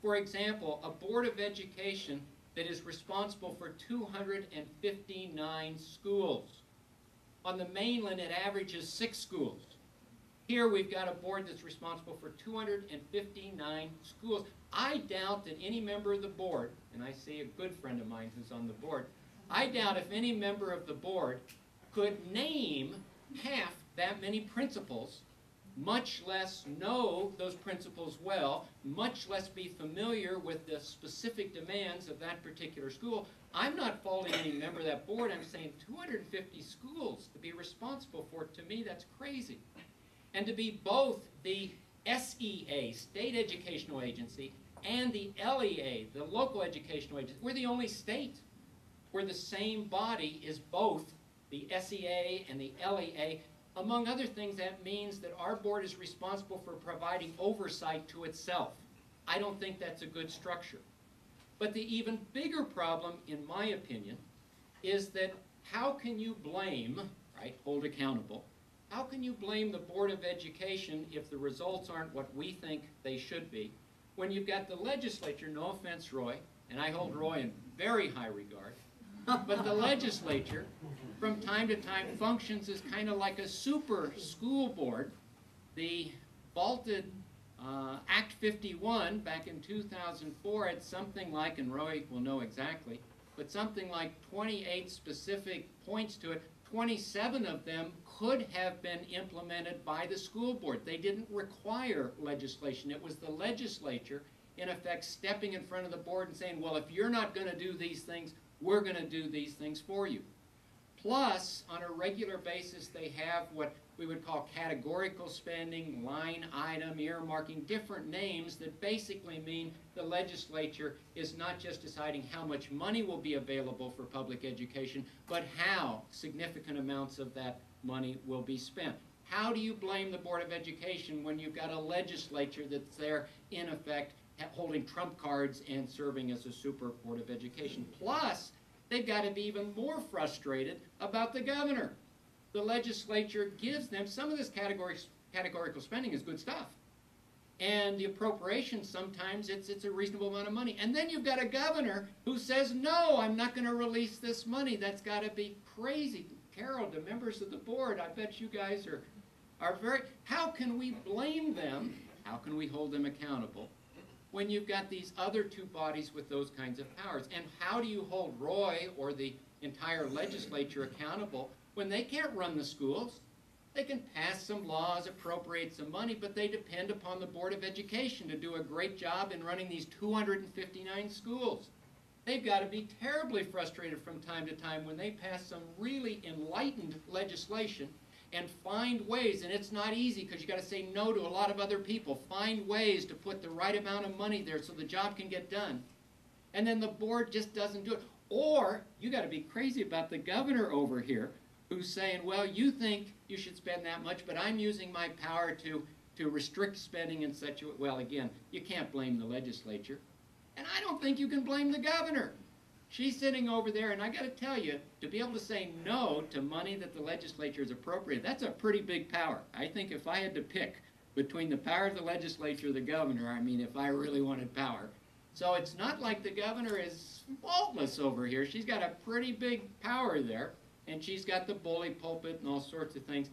For example, a Board of Education that is responsible for 259 schools. On the mainland, it averages 6 schools. Here we've got a board that's responsible for 259 schools. I doubt that any member of the board, and I see a good friend of mine who's on the board, I doubt if any member of the board could name half that many principals, much less know those principals well, much less be familiar with the specific demands of that particular school. I'm not faulting any member of that board. I'm saying 250 schools to be responsible for, to me, that's crazy. And to be both the SEA, State Educational Agency, and the LEA, the Local Educational Agency, we're the only state where the same body is both the SEA and the LEA. Among other things, that means that our board is responsible for providing oversight to itself. I don't think that's a good structure. But the even bigger problem, in my opinion, is that how can you blame, right, hold accountable, how can you blame the Board of Education if the results aren't what we think they should be, when you've got the legislature, no offense, Roy, and I hold Roy in very high regard, but the legislature, from time to time, functions as kind of like a super school board. The vaulted Act 51 back in 2004 had something like, and Roy will know exactly, but something like 28 specific points to it. 27 of them could have been implemented by the school board. They didn't require legislation. It was the legislature, in effect, stepping in front of the board and saying, well, if you're not going to do these things, we're going to do these things for you. Plus, on a regular basis, they have what we would call categorical spending, line item, earmarking, different names that basically mean the legislature is not just deciding how much money will be available for public education, but how significant amounts of that money will be spent. How do you blame the Board of Education when you've got a legislature that's there, in effect, holding trump cards and serving as a super Board of Education? Plus, they've got to be even more frustrated about the governor. The legislature gives them, some of this categorical spending is good stuff. And the appropriations, sometimes it's a reasonable amount of money. And then you've got a governor who says, no, I'm not going to release this money. That's got to be crazy. Carol, the members of the board, I bet you guys are very, how can we blame them? How can we hold them accountable when you've got these other two bodies with those kinds of powers? And how do you hold Roy or the entire legislature accountable when they can't run the schools? They can pass some laws, appropriate some money, but they depend upon the Board of Education to do a great job in running these 259 schools. They've got to be terribly frustrated from time to time when they pass some really enlightened legislation and find ways, and it's not easy because you've got to say no to a lot of other people, find ways to put the right amount of money there so the job can get done. And then the board just doesn't do it. Or you got to be crazy about the governor over here who's saying, well, you think you should spend that much, but I'm using my power to restrict spending in such a way. Well, again, you can't blame the legislature. And I don't think you can blame the governor. She's sitting over there, and I got to tell you, to be able to say no to money that the legislature is appropriate, that's a pretty big power. I think if I had to pick between the power of the legislature or the governor, I mean, if I really wanted power. So it's not like the governor is faultless over here. She's got a pretty big power there, and she's got the bully pulpit and all sorts of things.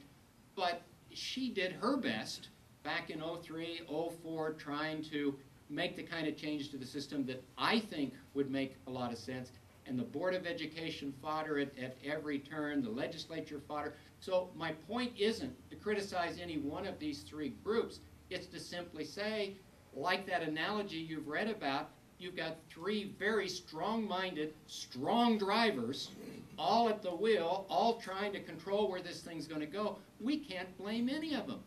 But she did her best back in 03, 04, trying to make the kind of change to the system that I think would make a lot of sense. And the Board of Education fought her at every turn. The legislature fought her. So my point isn't to criticize any one of these three groups. It's to simply say, like that analogy you've read about, you've got three very strong-minded, strong drivers, all at the wheel, all trying to control where this thing's going to go. We can't blame any of them.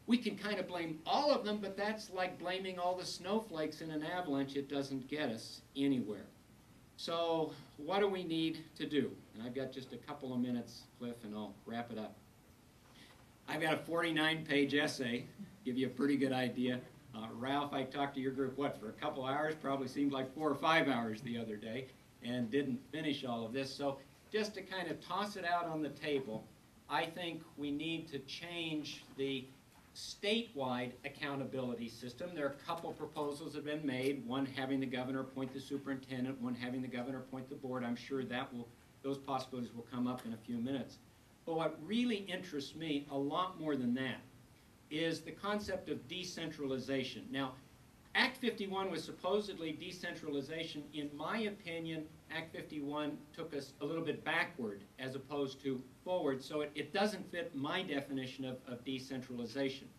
We can kind of blame all of them, but that's like blaming all the snowflakes in an avalanche. It doesn't get us anywhere. So what do we need to do? And I've got just a couple of minutes, Cliff, and I'll wrap it up. I've got a 49-page essay, give you a pretty good idea. Ralph, I talked to your group, what, for a couple hours? Probably seemed like 4 or 5 hours the other day, and didn't finish all of this. So just to kind of toss it out on the table, I think we need to change the statewide accountability system. There are a couple proposals that have been made, one having the governor appoint the superintendent, one having the governor appoint the board. I'm sure those possibilities will come up in a few minutes. But what really interests me a lot more than that is the concept of decentralization. Now, Act 51 was supposedly decentralization. In my opinion, Act 51 took us a little bit backward as opposed to forward, so it doesn't fit my definition of decentralization.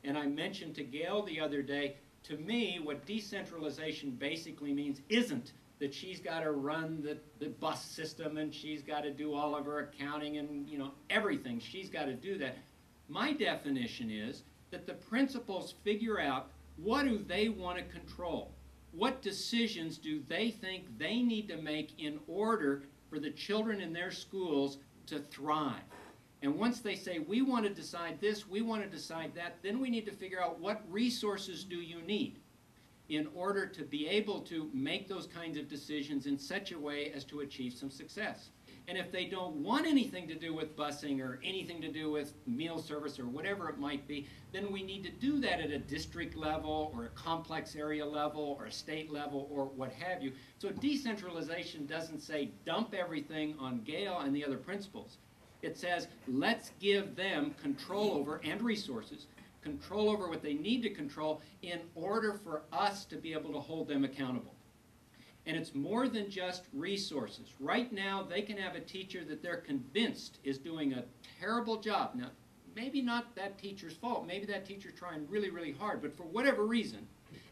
And I mentioned to Gail the other day, to me, what decentralization basically means isn't that she's got to run the bus system and she's got to do all of her accounting and everything. She's got to do that. My definition is that the principals figure out what do they want to control? What decisions do they think they need to make in order for the children in their schools to thrive? And once they say, we want to decide this, we want to decide that, then we need to figure out what resources do you need in order to be able to make those kinds of decisions in such a way as to achieve some success. And if they don't want anything to do with busing or anything to do with meal service or whatever it might be, then we need to do that at a district level or a complex area level or a state level or what have you. So decentralization doesn't say dump everything on Gail and the other principals. It says let's give them control over and resources, control over what they need to control in order for us to be able to hold them accountable. And it's more than just resources. Right now, they can have a teacher that they're convinced is doing a terrible job. Now, maybe not that teacher's fault. Maybe that teacher's trying really, really hard. But for whatever reason,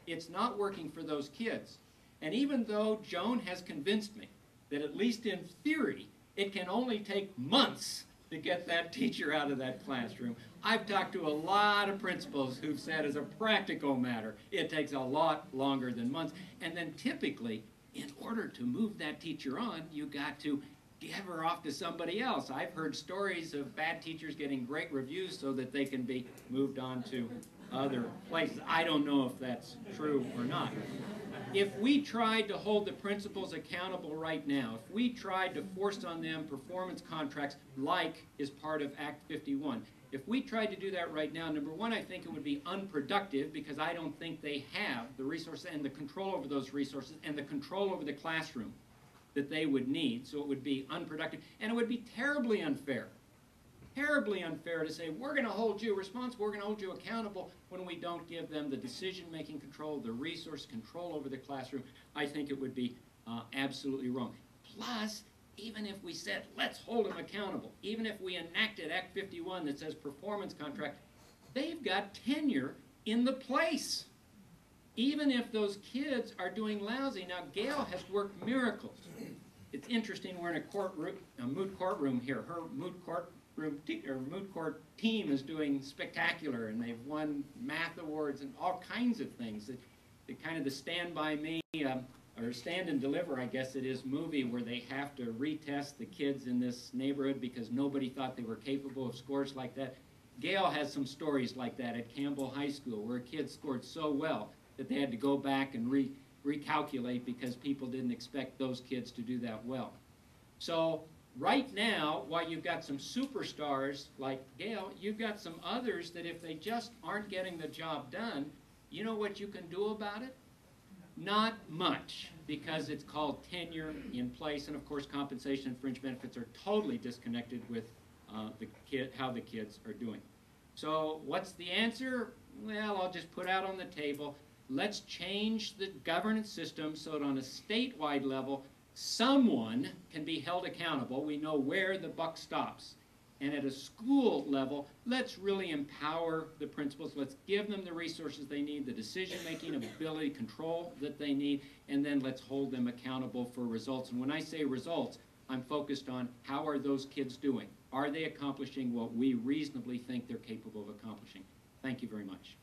it's not working for those kids. And even though Joan has convinced me that at least in theory, it can only take months to get that teacher out of that classroom, I've talked to a lot of principals who've said as a practical matter, it takes a lot longer than months. And then typically, in order to move that teacher on, you got to give her off to somebody else. I've heard stories of bad teachers getting great reviews so that they can be moved on to other places. I don't know if that's true or not. If we tried to hold the principals accountable right now, if we tried to force on them performance contracts like is part of Act 51, if we tried to do that right now, number one, I think it would be unproductive because I don't think they have the resources and the control over those resources and the control over the classroom that they would need, so it would be unproductive. And it would be terribly unfair to say, we're going to hold you responsible, we're going to hold you accountable when we don't give them the decision-making control, the resource control over the classroom. I think it would be absolutely wrong. Plus, even if we said, let's hold them accountable, even if we enacted Act 51 that says performance contract, they've got tenure in the place. Even if those kids are doing lousy. Now, Gail has worked miracles. It's interesting, we're in a moot courtroom here. Her moot court team is doing spectacular, and they've won math awards and all kinds of things. Kind of the Stand By Me, or Stand and Deliver, I guess it is, movie where they have to retest the kids in this neighborhood because nobody thought they were capable of scores like that. Gail has some stories like that at Campbell High School where kids scored so well that they had to go back and recalculate because people didn't expect those kids to do that well. So right now, while you've got some superstars like Gail, you've got some others that if they just aren't getting the job done, you know what you can do about it? Not much, because it's called tenure in place, and of course compensation and fringe benefits are totally disconnected with how the kids are doing. So what's the answer? Well, I'll just put out on the table, let's change the governance system so that on a statewide level, someone can be held accountable. We know where the buck stops. And at a school level, let's really empower the principals. Let's give them the resources they need, the decision-making, ability, control that they need, and then let's hold them accountable for results. And when I say results, I'm focused on how are those kids doing? Are they accomplishing what we reasonably think they're capable of accomplishing? Thank you very much.